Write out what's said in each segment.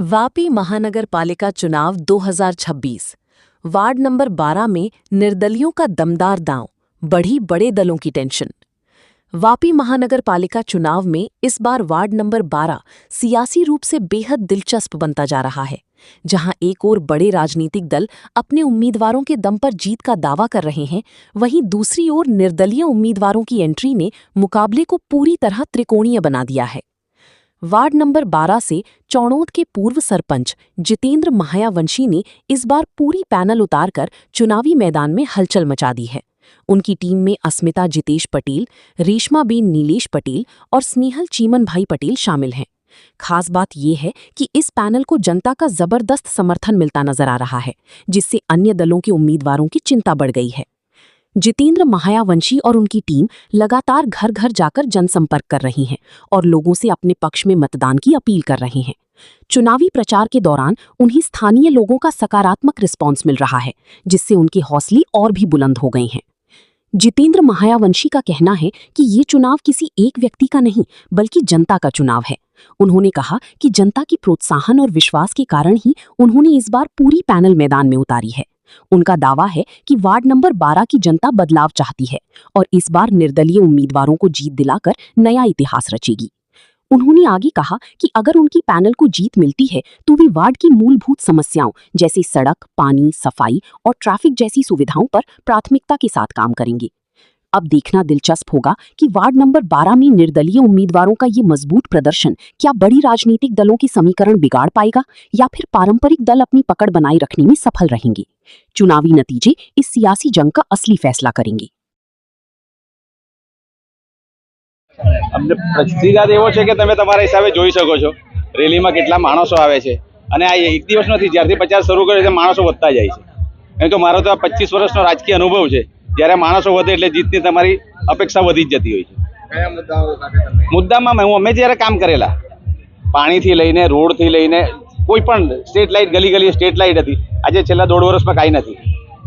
वापी महानगर पालिका चुनाव 2026 वार्ड नंबर 12 में निर्दलियों का दमदार दांव, बढ़ी बड़े दलों की टेंशन। वापी महानगर पालिका चुनाव में इस बार वार्ड नंबर 12 सियासी रूप से बेहद दिलचस्प बनता जा रहा है, जहां एक ओर बड़े राजनीतिक दल अपने उम्मीदवारों के दम पर जीत का दावा कर रहे हैं, वहीं दूसरी ओर निर्दलीय उम्मीदवारों की एंट्री ने मुकाबले को पूरी तरह त्रिकोणीय बना दिया है। वार्ड नंबर 12 से चौड़ौद के पूर्व सरपंच जितेंद्र महायावंशी ने इस बार पूरी पैनल उतारकर चुनावी मैदान में हलचल मचा दी है। उनकी टीम में अस्मिता जितेश पटेल, रेशमाबेन नीलेश पटेल और स्नेहल चीमन भाई पटेल शामिल हैं। खास बात यह है कि इस पैनल को जनता का जबरदस्त समर्थन मिलता नजर आ रहा है, जिससे अन्य दलों के उम्मीदवारों की चिंता बढ़ गई है। जितेंद्र महायावंशी और उनकी टीम लगातार घर घर जाकर जनसंपर्क कर रही हैं और लोगों से अपने पक्ष में मतदान की अपील कर रहे हैं। चुनावी प्रचार के दौरान उन्हें स्थानीय लोगों का सकारात्मक रिस्पांस मिल रहा है, जिससे उनके हौसले और भी बुलंद हो गए हैं। जितेंद्र महायावंशी का कहना है कि ये चुनाव किसी एक व्यक्ति का नहीं, बल्कि जनता का चुनाव है। उन्होंने कहा कि जनता की प्रोत्साहन और विश्वास के कारण ही उन्होंने इस बार पूरी पैनल मैदान में उतारी है। उनका दावा है कि वार्ड नंबर 12 की जनता बदलाव चाहती है और इस बार निर्दलीय उम्मीदवारों को जीत दिलाकर नया इतिहास रचेगी। उन्होंने आगे कहा कि अगर उनकी पैनल को जीत मिलती है तो वे वार्ड की मूलभूत समस्याओं जैसे सड़क, पानी, सफाई और ट्रैफिक जैसी सुविधाओं पर प्राथमिकता के साथ काम करेंगे। अब देखना दिलचस्प होगा कि वार्ड नंबर 12 में निर्दलीय उम्मीदवारों का ये मजबूत प्रदर्शन क्या बड़ी राजनीतिक दलों के समीकरण बिगाड़ पाएगा या फिर पारंपरिक दल अपनी पकड़ बनाए रखने में सफल रहेंगे। चुनावी नतीजे इस सियासी जंग का असली फैसला करेंगे। अમને પ્રતિસાદ એવો છે કે તમે તમારા હિસાબે જોઈ શકો છો રેલીમાં કેટલા માણસો આવે છે અને આ એક દિવસ નથી, જ્યારથી પ્રચાર શરૂ કર્યો છે માણસો વધતા જાય છે। કેમ કે મારો તો આ 25 વર્ષનો રાજકીય અનુભવ છે, જ્યારે માણસો વધે એટલે જીતની તમારી અપેક્ષા વધી જ જતી હોય છે। કયા મુદ્દાઓ સાથે તમે મુદ્દામાં અમે જ્યારે કામ કરેલા, પાણીથી લઈને રોડથી લઈને કોઈ પણ સ્ટ્રીટ લાઇટ, ગલી ગલી સ્ટ્રીટ લાઇટ હતી, આજે છેલ્લા 1.5 વર્ષમાં કાંઈ નથી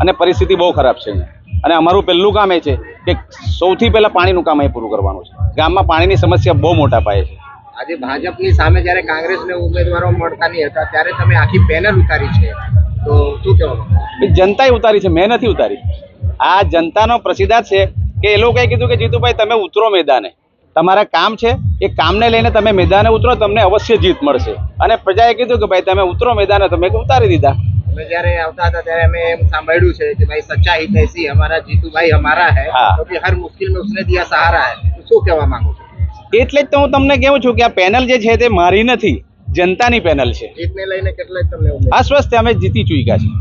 અને પરિસ્થિતિ બહુ ખરાબ છે અહીંયા। અને અમારું પહેલું કામ એ છે કે સૌથી પહેલા પાણીનું કામ અહીં પૂરું કરવાનું છે। ગામમાં પાણીની સમસ્યા બહુ મોટા પાયે છે। આજે ભાજપની સામે જ્યારે કોંગ્રેસને ઉમેદવારો મળતા નહીં હતા ત્યારે તમે આખી પેનલ ઉતારી છે, તો શું કહેવાનું? જનતાએ ઉતારી છે, મેં નથી ઉતારી। આ જનતાનો પ્રતિસાદ છે કે એ લોકોએ કીધું કે જીતુભાઈ તમે ઉતરો મેદાને, તમારા કામ છે એ કામને લઈને તમે મેદાને ઉતરો, તમને અવશ્ય જીત મળશે। અને પ્રજાએ કીધું કે ભાઈ તમે ઉતરો મેદાને, તમે ઉતારી દીધા। જ્યારે આવતા હતા ત્યારે અમે એમ સાંભળ્યું છે કે ભાઈ સચ્ચા हितैषी हमारा जीतूभाई हमारा है, क्योंकि हर मुश्किल में उसने दिया सहारा है। શું કહેવા માંગુ છો? એટલે જ તો હું તમને કહું છું કે આ પેનલ જે છે તે મારી નથી, જનતાની પેનલ છે। જીતને લઈને કેટલા તમને આશ્વસ્ત અમે જીતી ચૂક્યા છીએ।